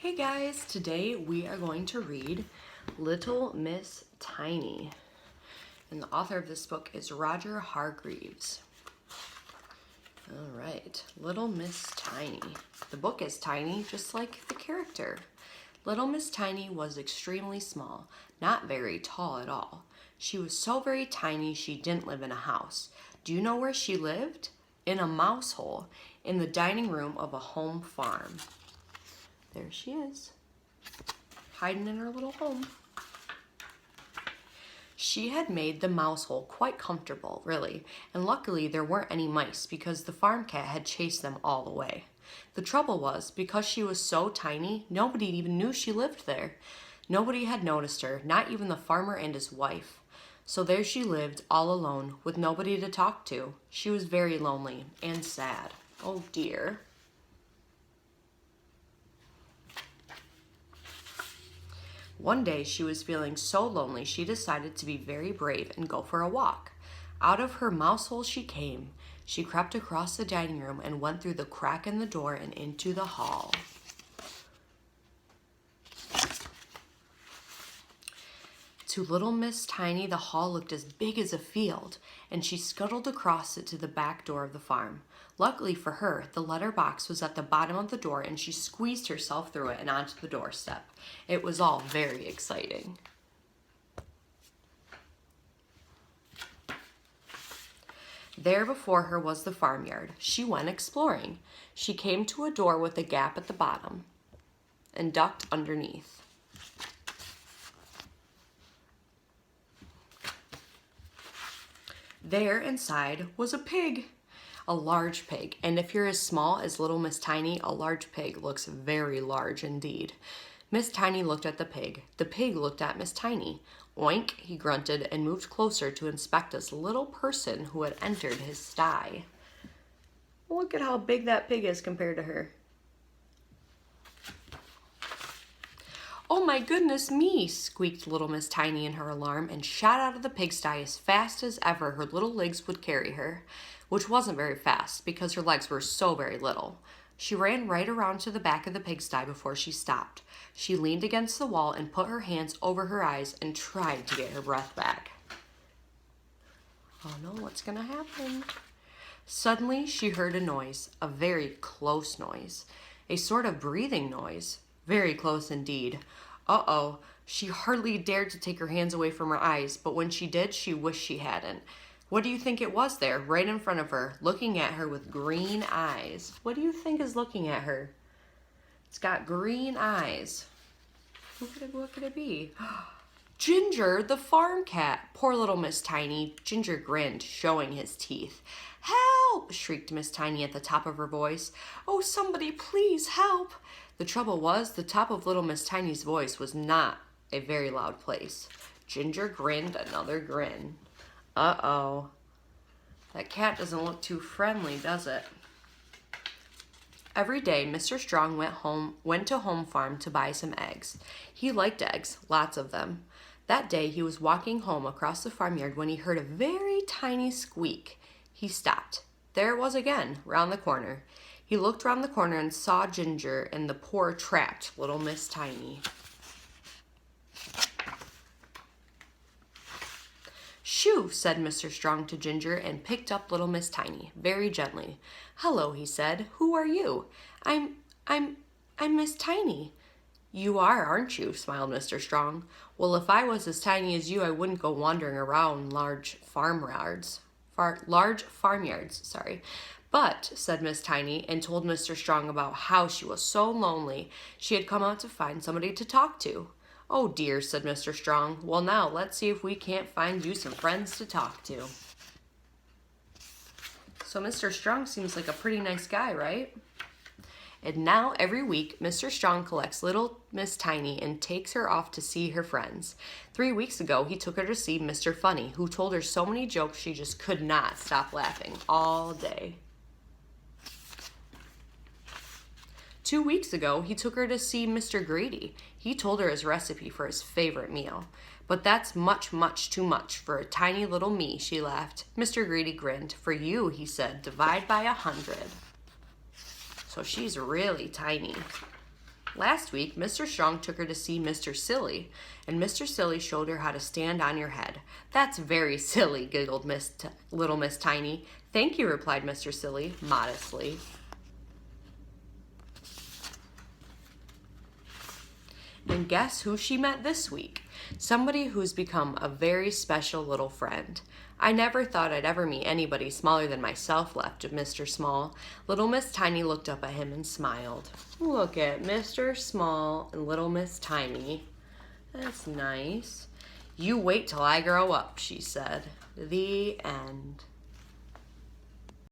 Hey guys, today we are going to read Little Miss Tiny. And the author of this book is Roger Hargreaves. All right, Little Miss Tiny. The book is tiny, just like the character. Little Miss Tiny was extremely small, not very tall at all. She was so very tiny she didn't live in a house. Do you know where she lived? In a mouse hole, in the dining room of a home farm. There she is, hiding in her little home. She had made the mouse hole quite comfortable, really, and luckily there weren't any mice because the farm cat had chased them all away. The trouble was, because she was so tiny, nobody even knew she lived there. Nobody had noticed her, not even the farmer and his wife. So there she lived, all alone, with nobody to talk to. She was very lonely and sad. Oh dear. One day she was feeling so lonely she decided to be very brave and go for a walk. Out of her mouse hole she came. She crept across the dining room and went through the crack in the door and into the hall. To little Miss Tiny, the hall looked as big as a field, and she scuttled across it to the back door of the farm. Luckily for her, the letter box was at the bottom of the door, and she squeezed herself through it and onto the doorstep. It was all very exciting. There before her was the farmyard. She went exploring. She came to a door with a gap at the bottom and ducked underneath. There inside was a pig, a large pig, and if you're as small as little Miss Tiny, a large pig looks very large indeed. Miss Tiny looked at the pig. The pig looked at Miss Tiny. Oink, he grunted and moved closer to inspect this little person who had entered his sty. Look at how big that pig is compared to her. Oh my goodness me, squeaked little Miss Tiny in her alarm and shot out of the pigsty as fast as ever her little legs would carry her, which wasn't very fast because her legs were so very little. She ran right around to the back of the pigsty before she stopped. She leaned against the wall and put her hands over her eyes and tried to get her breath back. Oh no, what's gonna happen? Suddenly she heard a noise, a very close noise, a sort of breathing noise. Very close indeed. Uh-oh, she hardly dared to take her hands away from her eyes, but when she did, she wished she hadn't. What do you think it was there, right in front of her, looking at her with green eyes? What do you think is looking at her? It's got green eyes. What could it be? Ginger, the farm cat. Poor little Miss Tiny. Ginger grinned, showing his teeth. Help! Shrieked Miss Tiny at the top of her voice. Oh, somebody please help! The trouble was, the top of little Miss Tiny's voice was not a very loud place. Ginger grinned another grin. Uh-oh. That cat doesn't look too friendly, does it? Every day, Mr. Strong went to Home Farm to buy some eggs. He liked eggs, lots of them. That day, he was walking home across the farmyard when he heard a very tiny squeak. He stopped. There it was again, round the corner. He looked round the corner and saw Ginger and the poor trapped little Miss Tiny. Shoo, said Mr. Strong to Ginger and picked up little Miss Tiny very gently. Hello, he said. Who are you? I'm Miss Tiny. You are, aren't you? Smiled Mr. Strong. Well, if I was as tiny as you, I wouldn't go wandering around large farmyards. But, said Miss Tiny, and told Mr. Strong about how she was so lonely she had come out to find somebody to talk to. Oh dear, said Mr. Strong. Well now, let's see if we can't find you some friends to talk to. So Mr. Strong seems like a pretty nice guy, right? And now, every week, Mr. Strong collects little Miss Tiny and takes her off to see her friends. 3 weeks ago, he took her to see Mr. Funny, who told her so many jokes she just could not stop laughing all day. 2 weeks ago, he took her to see Mr. Grady. He told her his recipe for his favorite meal. But that's much, much too much for a tiny little me, she laughed. Mr. Grady grinned. For you, he said, divide by 100. So she's really tiny. Last week, Mr. Strong took her to see Mr. Silly, and Mr. Silly showed her how to stand on your head. That's very silly, giggled little Miss Tiny. Thank you, replied Mr. Silly, modestly. And guess who she met this week? Somebody who's become a very special little friend. I never thought I'd ever meet anybody smaller than myself, laughed Mr. Small. Little Miss Tiny looked up at him and smiled. Look at Mr. Small and little Miss Tiny. That's nice. You wait till I grow up, she said. The end.